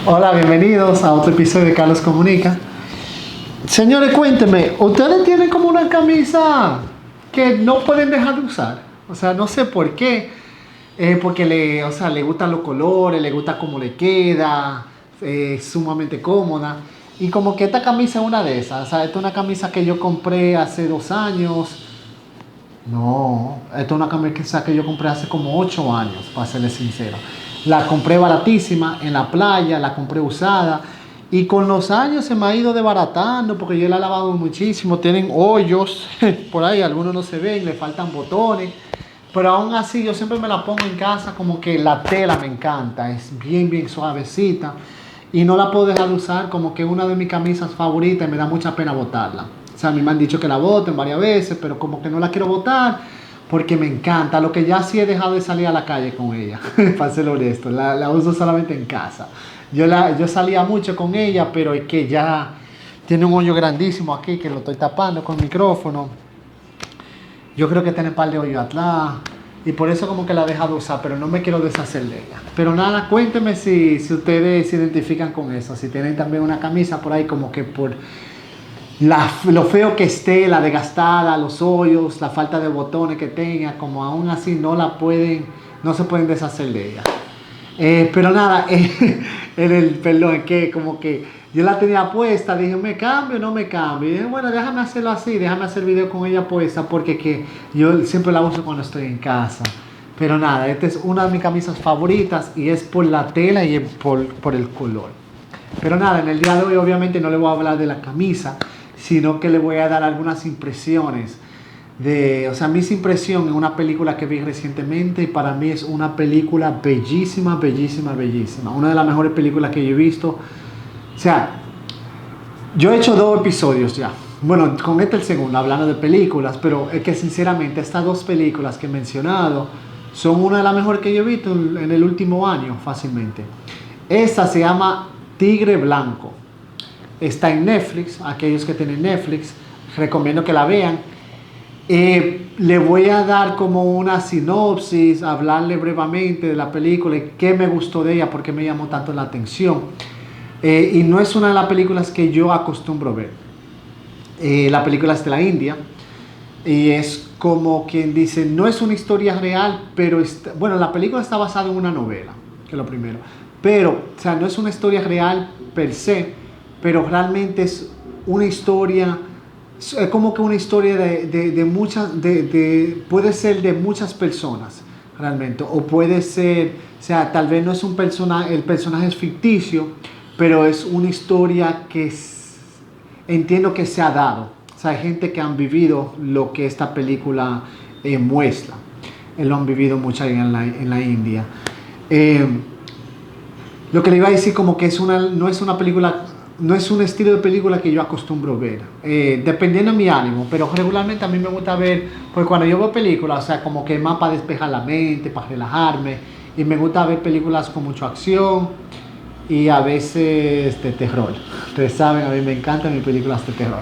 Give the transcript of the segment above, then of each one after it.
Hola, bienvenidos a otro episodio de Carlos Comunica. Señores, cuéntenme, ¿ustedes tienen como una camisa que no pueden dejar de usar? O sea, no sé por qué. Porque le gustan los colores, le gusta cómo le queda, es sumamente cómoda. Y como que esta camisa es una de esas. O sea, esta es una camisa que yo compré hace 2 años. No, esta es una camisa que yo compré hace como 8 años, para serles sincero. La compré baratísima en la playa, la compré usada. Y con los años se me ha ido desbaratando porque yo la he lavado muchísimo. Tienen hoyos, por ahí algunos no se ven, le faltan botones. Pero aún así yo siempre me la pongo en casa, como que la tela me encanta, es bien, bien suavecita. Y no la puedo dejar de usar, como que una de mis camisas favoritas y me da mucha pena botarla. O sea, a mí me han dicho que la boten varias veces, pero como que no la quiero botar porque me encanta. Lo que ya sí he dejado de salir a la calle con ella, para ser honesto, la uso solamente en casa. Yo salía mucho con ella, pero es que ya tiene un hoyo grandísimo aquí que lo estoy tapando con el micrófono. Yo creo que tiene un par de hoyos atrás. Y por eso como que la he dejado usar, pero no me quiero deshacer de ella. Pero nada, cuéntenme si ustedes se identifican con eso. Si tienen también una camisa por ahí como que por lo feo que esté, la desgastada, los hoyos, la falta de botones que tenga, como aún así no se pueden deshacer de ella. Pero nada, perdón, que como que yo la tenía puesta, dije, ¿me cambio o no me cambio? Y dije, bueno, déjame hacerlo así, déjame hacer video con ella puesta, porque que yo siempre la uso cuando estoy en casa. Pero nada, esta es una de mis camisas favoritas y es por la tela y por el color. Pero nada, en el día de hoy obviamente no le voy a hablar de la camisa, sino que le voy a dar algunas impresiones mis impresiones en una película que vi recientemente y para mí es una película bellísima, bellísima, bellísima. Una de las mejores películas que yo he visto. O sea, yo he hecho 2 episodios ya. Bueno, con este el segundo, hablando de películas, pero es que sinceramente estas 2 películas que he mencionado son una de las mejores que yo he visto en el último año, fácilmente. Esta se llama Tigre Blanco. Está en Netflix, aquellos que tienen Netflix, recomiendo que la vean. Le voy a dar como una sinopsis, hablarle brevemente de la película y qué me gustó de ella, por qué me llamó tanto la atención. Y no es una de las películas que yo acostumbro ver. La película es de la India y es como quien dice, no es una historia real, pero bueno, la película está basada en una novela, que es lo primero. Pero, o sea, no es una historia real per se, pero realmente es una historia. Es como que una historia de muchas, puede ser de muchas personas realmente, o puede ser, o sea, tal vez no es un personaje, el personaje es ficticio, pero es una historia que entiendo que se ha dado. O sea, hay gente que han vivido lo que esta película muestra. Lo han vivido mucho en la India. Lo que le iba a decir como que no es una película. No es un estilo de película que yo acostumbro ver, dependiendo de mi ánimo, pero regularmente a mí me gusta ver, pues cuando yo veo películas, o sea, como que más para despejar la mente, para relajarme, y me gusta ver películas con mucha acción y a veces de terror. Ustedes saben, a mí me encantan mis películas de terror.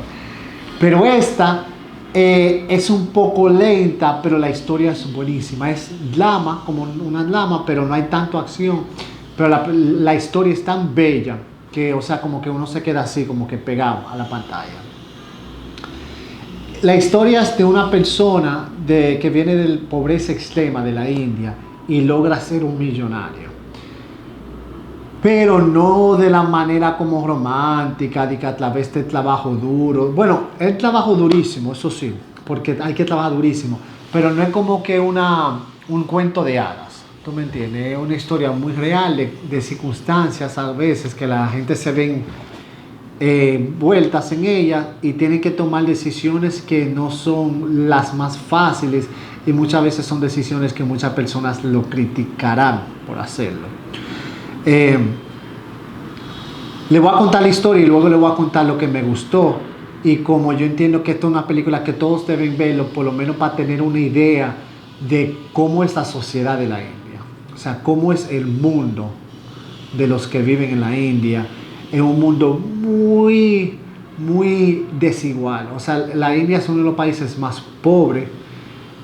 Pero esta es un poco lenta, pero la historia es buenísima. Es drama, como una drama, pero no hay tanto acción, pero la historia es tan bella que, o sea, como que uno se queda así, como que pegado a la pantalla. La historia es de una persona que viene de la pobreza extrema de la India y logra ser un millonario. Pero no de la manera como romántica, de que a través del trabajo duro. Bueno, el trabajo durísimo, eso sí, porque hay que trabajar durísimo, pero no es como que un cuento de hadas. ¿Tú me entiendes? Es una historia muy real de circunstancias a veces que la gente se ven vueltas en ella y tienen que tomar decisiones que no son las más fáciles y muchas veces son decisiones que muchas personas lo criticarán por hacerlo. Le voy a contar la historia y luego le voy a contar lo que me gustó y como yo entiendo que esta es una película que todos deben verlo, por lo menos para tener una idea de cómo es la sociedad de la India. O sea, cómo es el mundo de los que viven en la India. Es un mundo muy, muy desigual. O sea, la India es uno de los países más pobres,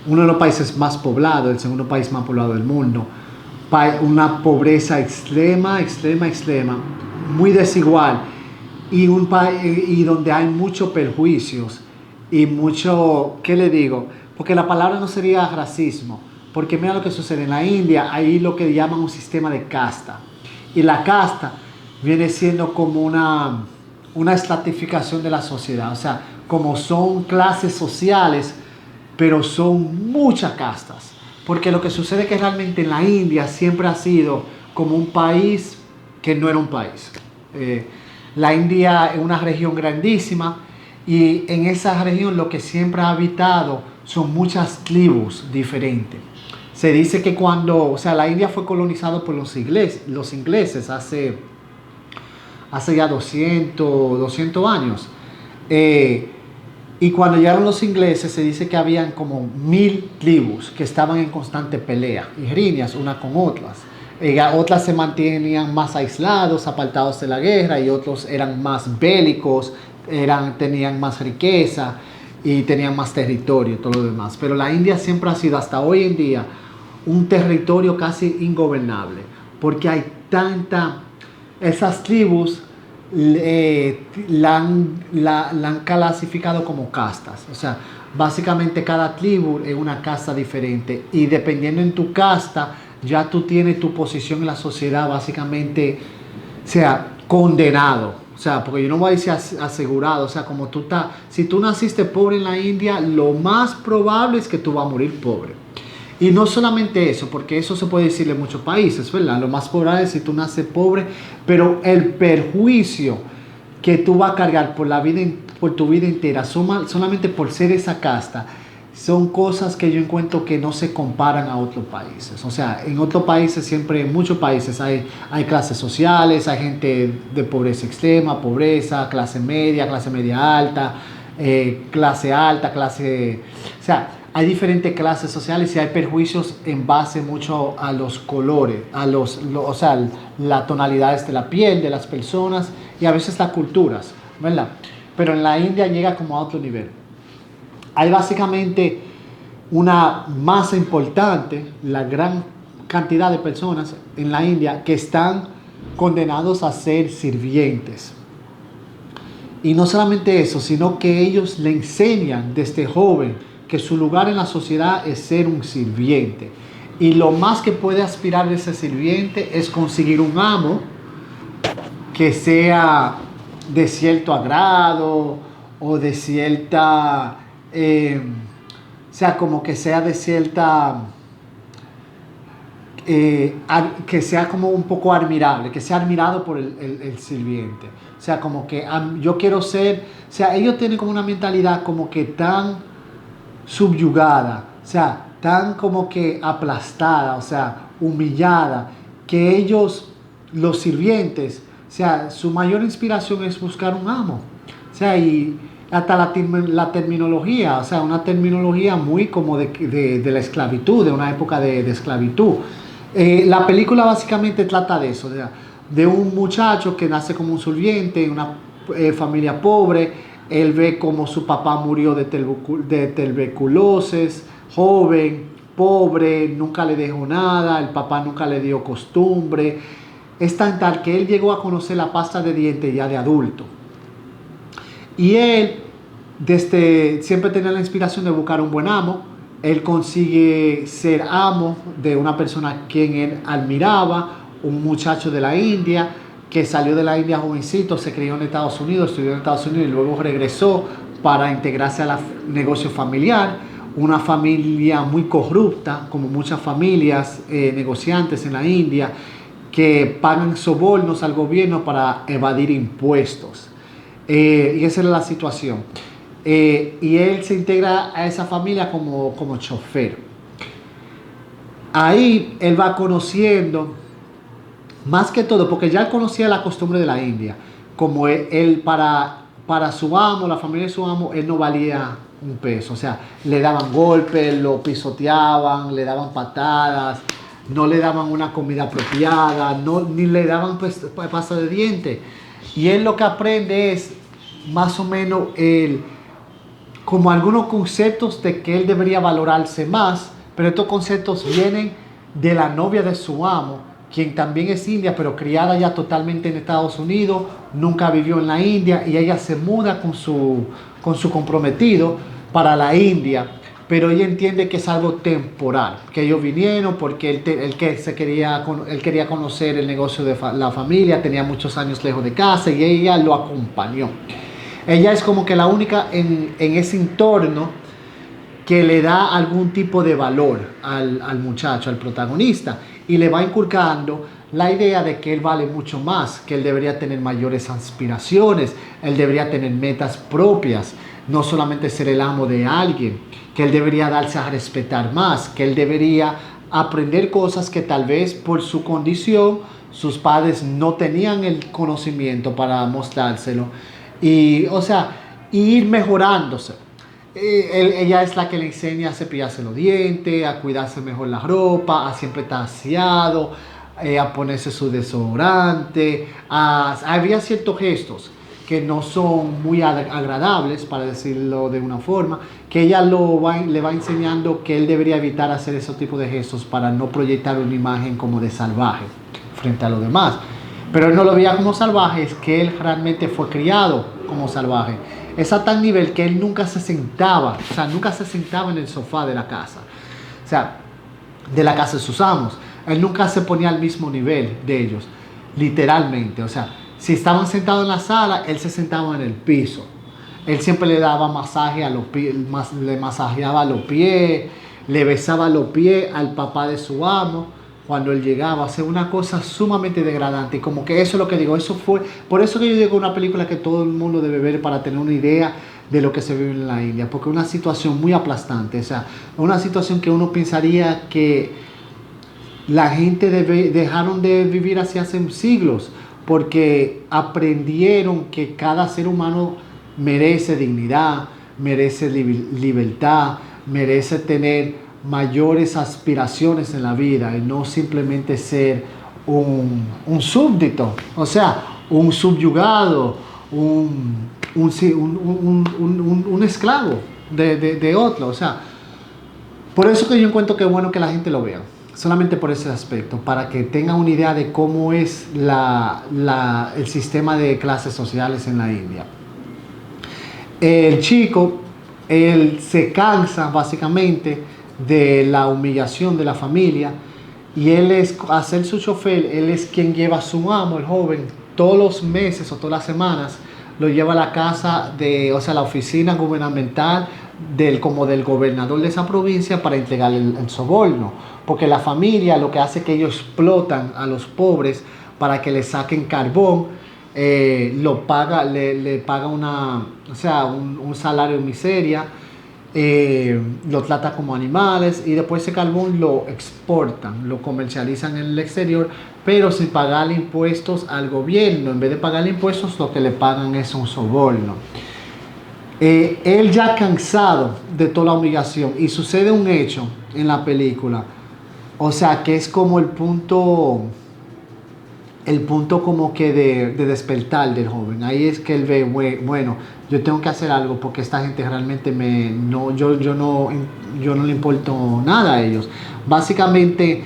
uno de los países más poblados, el segundo país más poblado del mundo. Una pobreza extrema, extrema, extrema. muy desigual y donde hay muchos perjuicios y mucho, ¿qué le digo? Porque la palabra no sería racismo, porque mira lo que sucede en la India, hay lo que llaman un sistema de casta. Y la casta viene siendo como una estratificación de la sociedad, o sea, como son clases sociales, pero son muchas castas. Porque lo que sucede es que realmente en la India siempre ha sido como un país que no era un país. La India es una región grandísima y en esa región lo que siempre ha habitado son muchas tribus diferentes. Se dice que cuando, o sea, la India fue colonizado por los ingleses hace ya 200 años. Y cuando llegaron los ingleses se dice que habían como 1000 tribus que estaban en constante pelea y riñas una con otras. Otras se mantenían más aislados, apartados de la guerra, y otros eran más bélicos, tenían más riqueza y tenían más territorio y todo lo demás. Pero la India siempre ha sido hasta hoy en día un territorio casi ingobernable, porque hay esas tribus la han clasificado como castas. O sea, básicamente cada tribu es una casta diferente y dependiendo en tu casta, ya tú tienes tu posición en la sociedad básicamente, o sea, condenado. O sea, porque yo no voy a decir asegurado. O sea, como si tú naciste pobre en la India, lo más probable es que tú vas a morir pobre. Y no solamente eso, porque eso se puede decirle en muchos países, ¿verdad? Lo más probable es si tú naces pobre, pero el perjuicio que tú vas a cargar por tu vida entera, solamente por ser esa casta, son cosas que yo encuentro que no se comparan a otros países. O sea, en otros países siempre, en muchos países hay clases sociales, hay gente de pobreza extrema, pobreza, clase media alta, clase alta, clase... O sea, hay diferentes clases sociales y hay perjuicios en base mucho a los colores, o sea, las tonalidades de la piel de las personas y a veces las culturas, ¿verdad? Pero en la India llega como a otro nivel. Hay básicamente una masa importante, la gran cantidad de personas en la India que están condenados a ser sirvientes. Y no solamente eso, sino que ellos le enseñan desde joven que su lugar en la sociedad es ser un sirviente. Y lo más que puede aspirar ese sirviente es conseguir un amo que sea de cierto agrado o de cierta... o sea, como que sea de cierta... que sea como un poco admirable, que sea admirado por el sirviente. O sea, como que yo quiero ser... O sea, ellos tienen como una mentalidad como que tan subyugada, o sea, tan como que aplastada, o sea, humillada, que ellos, los sirvientes, o sea, su mayor inspiración es buscar un amo. O sea, y hasta la terminología, o sea, una terminología muy como de la esclavitud, de una época de esclavitud. La película básicamente trata de eso, de un muchacho que nace como un sirviente en una familia pobre. Él ve como su papá murió de tuberculosis, joven, pobre, nunca le dejó nada, el papá nunca le dio costumbre. Es tan tal que él llegó a conocer la pasta de dientes ya de adulto. Y él siempre tenía la inspiración de buscar un buen amo. Él consigue ser amo de una persona a quien él admiraba, un muchacho de la India, que salió de la India jovencito, se crió en Estados Unidos, estudió en Estados Unidos y luego regresó para integrarse al negocio familiar. Una familia muy corrupta, como muchas familias negociantes en la India, que pagan sobornos al gobierno para evadir impuestos. Y esa era la situación. Y él se integra a esa familia como chofer. Ahí él va conociendo... Más que todo, porque ya él conocía la costumbre de la India. Como él para su amo, la familia de su amo, él no valía un peso. O sea, le daban golpes, lo pisoteaban, le daban patadas, no le daban una comida apropiada, ni le daban pasta de dientes. Y él lo que aprende es más o menos como algunos conceptos de que él debería valorarse más, pero estos conceptos vienen de la novia de su amo, quien también es india, pero criada ya totalmente en Estados Unidos, nunca vivió en la India, y ella se muda con su comprometido para la India, pero ella entiende que es algo temporal, que ellos vinieron porque él quería conocer el negocio de la familia, tenía muchos años lejos de casa y ella lo acompañó. Ella es como que la única en ese entorno que le da algún tipo de valor al muchacho, al protagonista, y le va inculcando la idea de que él vale mucho más, que él debería tener mayores aspiraciones, él debería tener metas propias, no solamente ser el amo de alguien, que él debería darse a respetar más, que él debería aprender cosas que tal vez por su condición sus padres no tenían el conocimiento para mostrárselo, y o sea, ir mejorándose. Ella es la que le enseña a cepillarse los dientes, a cuidarse mejor la ropa, a siempre estar aseado, a ponerse su desodorante. Había ciertos gestos que no son muy agradables, para decirlo de una forma, que ella le va enseñando que él debería evitar hacer ese tipo de gestos para no proyectar una imagen como de salvaje frente a los demás. Pero él no lo veía como salvaje, es que él realmente fue criado como salvaje. Es a tal nivel que él nunca se sentaba, o sea, nunca se sentaba en el sofá de la casa. O sea, de la casa de sus amos. Él nunca se ponía al mismo nivel de ellos, literalmente. O sea, si estaban sentados en la sala, él se sentaba en el piso. Él siempre le daba masaje a los pies, le masajeaba los pies, le besaba los pies al papá de su amo cuando él llegaba. O sea, una cosa sumamente degradante. Y como que eso es lo que digo, eso fue, por eso que yo digo una película que todo el mundo debe ver para tener una idea de lo que se vive en la India, porque es una situación muy aplastante. O sea, una situación que uno pensaría que la gente dejaron de vivir hace siglos, porque aprendieron que cada ser humano merece dignidad, merece libertad, merece tener mayores aspiraciones en la vida y no simplemente ser un súbdito, o sea, un subyugado, un esclavo de otro. O sea, por eso que yo encuentro que es bueno que la gente lo vea, solamente por ese aspecto, para que tengan una idea de cómo es el sistema de clases sociales en la India. El chico, él se cansa básicamente de la humillación de la familia, y él es, a ser su chofer, él es quien lleva a su amo, el joven, todos los meses o todas las semanas, lo lleva a la casa o sea, la oficina gubernamental como del gobernador de esa provincia, para entregarle el soborno, porque la familia lo que hace es que ellos explotan a los pobres para que le saquen carbón. Le paga o sea, un salario de miseria, lo trata como animales, y después ese carbón lo exportan, lo comercializan en el exterior, pero sin pagarle impuestos al gobierno. En vez de pagarle impuestos, lo que le pagan es un soborno. Él ya cansado de toda la humillación, y sucede un hecho en la película, o sea, que es como el punto como que de despertar del joven. Ahí es que él ve, bueno, yo tengo que hacer algo, porque esta gente realmente yo no le importo nada a ellos. Básicamente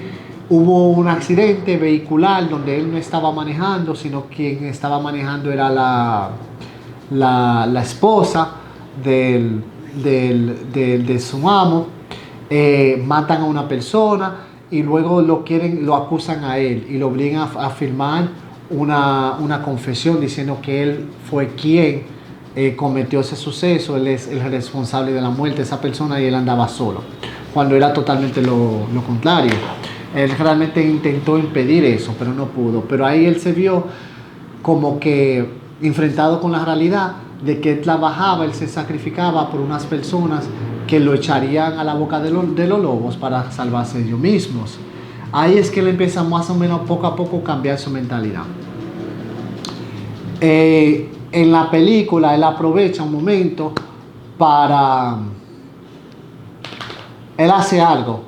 hubo un accidente vehicular donde él no estaba manejando, sino quien estaba manejando era la esposa de su amo. Matan a una persona y luego lo acusan a él y lo obligan a firmar una confesión diciendo que él fue quien cometió ese suceso. Él es el responsable de la muerte de esa persona, y él andaba solo, cuando era totalmente lo contrario. Él realmente intentó impedir eso, pero no pudo. Pero ahí él se vio como que enfrentado con la realidad de que él trabajaba, él se sacrificaba por unas personas que lo echarían a la boca de los lobos para salvarse ellos mismos. Ahí es que él empieza más o menos poco a poco a cambiar su mentalidad. En la película él aprovecha un momento él hace algo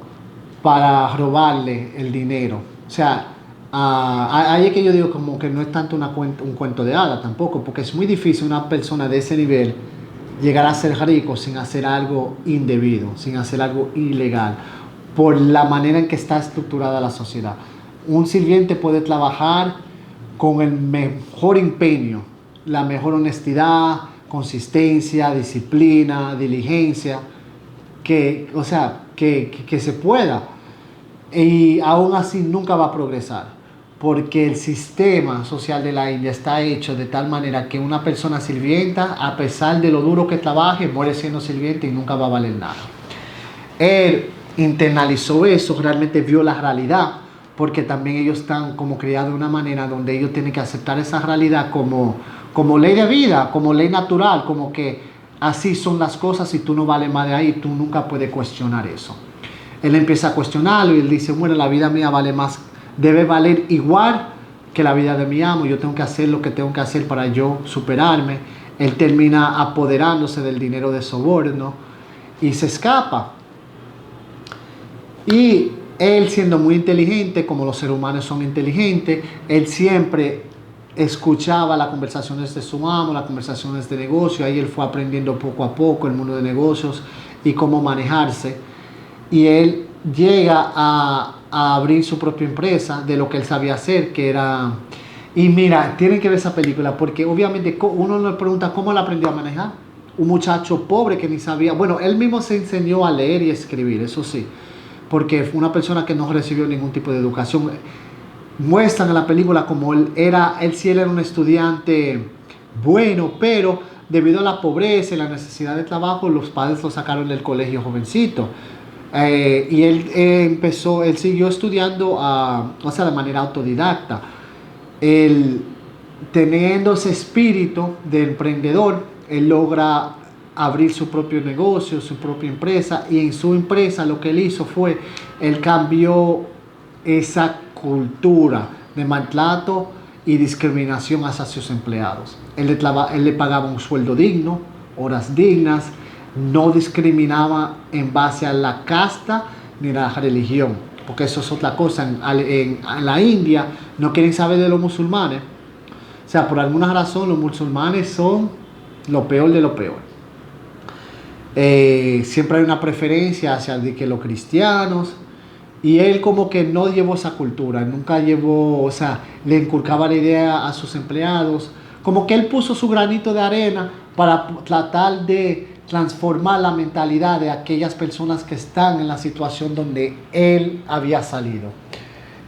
para robarle el dinero. O sea, ahí es que yo digo como que no es tanto un cuento de hadas tampoco, porque es muy difícil una persona de ese nivel llegar a ser rico sin hacer algo indebido, sin hacer algo ilegal, por la manera en que está estructurada la sociedad. un sirviente puede trabajar con el mejor empeño, la mejor honestidad, consistencia, disciplina, diligencia, o sea, que se pueda. Y aún así nunca va a progresar, porque el sistema social de la India está hecho de tal manera que una persona sirvienta, a pesar de lo duro que trabaje, muere siendo sirviente y nunca va a valer nada. Él internalizó eso, realmente vio la realidad, porque también ellos están como criados de una manera donde ellos tienen que aceptar esa realidad como ley de vida, como ley natural, como que así son las cosas y tú no vales más de ahí, tú nunca puedes cuestionar eso. Él empieza a cuestionarlo y él dice, bueno, la vida mía vale más, debe valer igual que la vida de mi amo, yo tengo que hacer lo que tengo que hacer para yo superarme. Él termina apoderándose del dinero de soborno y se escapa. Y él, siendo muy inteligente, como los seres humanos son inteligentes, él siempre escuchaba las conversaciones de su amo, las conversaciones de negocio. Ahí él fue aprendiendo poco a poco el mundo de negocios y cómo manejarse. Y él llega a abrir su propia empresa de lo que él sabía hacer, que era... Y mira, tienen que ver esa película, porque obviamente uno le pregunta cómo él aprendió a manejar. Un muchacho pobre que ni sabía... Bueno, él mismo se enseñó a leer y escribir, eso sí, porque fue una persona que no recibió ningún tipo de educación. Muestran en la película como él sí era un estudiante bueno, pero debido a la pobreza y la necesidad de trabajo, los padres lo sacaron del colegio jovencito. Y él siguió estudiando, o sea, de manera autodidacta. Él, teniendo ese espíritu de emprendedor, él logra abrir su propio negocio, su propia empresa, y en su empresa lo que él hizo fue, él cambió esa cultura de maltrato y discriminación hacia sus empleados. Él le pagaba un sueldo digno, horas dignas, no discriminaba en base a la casta ni la religión, porque eso es otra cosa. En la India no quieren saber de los musulmanes. O sea, por alguna razón los musulmanes son lo peor de lo peor. Siempre hay una preferencia hacia los cristianos, y él como que no llevó esa cultura, nunca llevó, o sea, le inculcaba la idea a sus empleados, como que él puso su granito de arena para tratar de transformar la mentalidad de aquellas personas que están en la situación donde él había salido.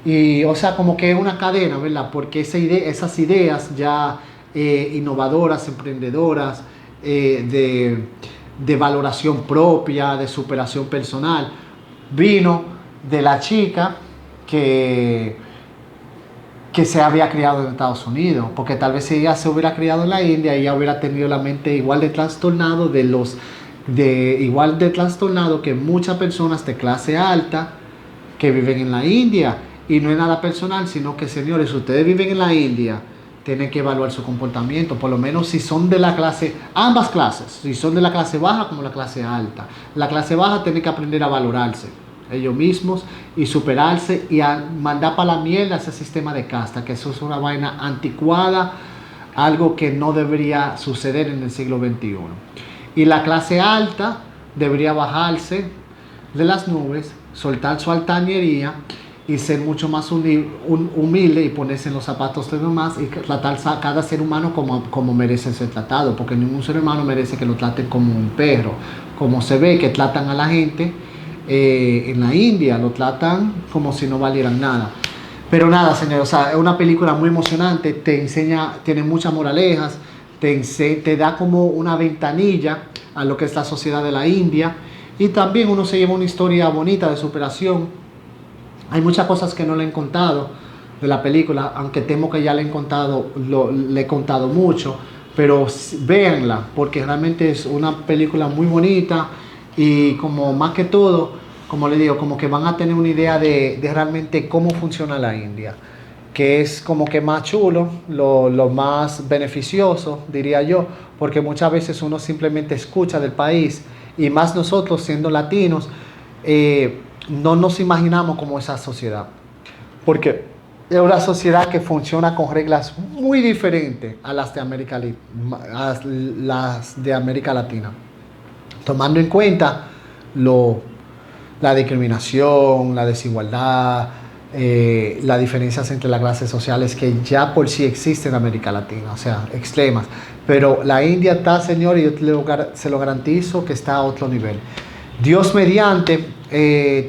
Y, o sea, como que es una cadena, ¿verdad? Porque esas ideas ya innovadoras, emprendedoras, de valoración propia, de superación personal, vino de la chica que se había criado en Estados Unidos, porque tal vez si ella se hubiera criado en la India, ella hubiera tenido la mente igual de trastornado que muchas personas de clase alta que viven en la India. Y no es nada personal, sino que, señores, ustedes viven en la India, tienen que evaluar su comportamiento, por lo menos si son de la clase, ambas clases, si son de la clase baja como la clase alta. La clase baja tiene que aprender a valorarse ellos mismos y superarse y a mandar para la mierda ese sistema de casta, que eso es una vaina anticuada, algo que no debería suceder en el siglo XXI. Y la clase alta debería bajarse de las nubes, soltar su altanería y ser mucho más humilde y ponerse en los zapatos de los demás y tratar a cada ser humano como merece ser tratado, porque ningún ser humano merece que lo traten como un perro, como se ve que tratan a la gente. En la India lo tratan como si no valieran nada. Pero nada, señor, o sea, es una película muy emocionante, te enseña, tiene muchas moralejas, te da como una ventanilla a lo que es la sociedad de la India, y también uno se lleva una historia bonita de superación. Hay muchas cosas que no le he contado de la película, aunque temo que ya le he contado mucho, pero véanla, porque realmente es una película muy bonita. Y como más que todo, como le digo, como que van a tener una idea de realmente cómo funciona la India, que es como que más chulo, lo más beneficioso, diría yo, porque muchas veces uno simplemente escucha del país, y más nosotros siendo latinos, no nos imaginamos como esa sociedad, porque es una sociedad que funciona con reglas muy diferentes a las de América Latina. Tomando en cuenta la discriminación, la desigualdad, las diferencias entre las clases sociales que ya por sí existen en América Latina, o sea, extremas. Pero la India está, señor, y yo se lo garantizo que está a otro nivel. Dios mediante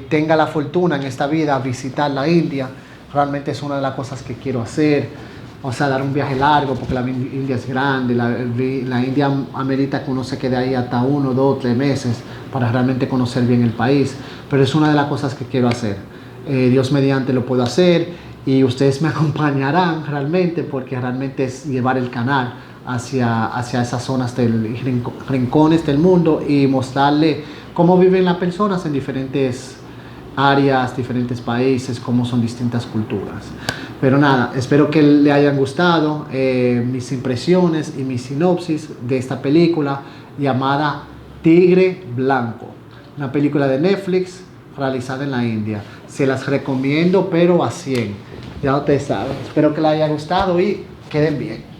tenga la fortuna en esta vida visitar la India. Realmente es una de las cosas que quiero hacer. O sea, dar un viaje largo porque la India es grande. La India amerita que uno se quede ahí hasta 1, 2, 3 meses para realmente conocer bien el país. Pero es una de las cosas que quiero hacer. Dios mediante lo puedo hacer y ustedes me acompañarán realmente porque realmente es llevar el canal hacia esas zonas rincones del mundo y mostrarle cómo viven las personas en diferentes áreas, diferentes países, cómo son distintas culturas. Pero nada, espero que le hayan gustado mis impresiones y mi sinopsis de esta película llamada Tigre Blanco, una película de Netflix realizada en la India. Se las recomiendo, pero a 100. Ya ustedes saben. Espero que les haya gustado y queden bien.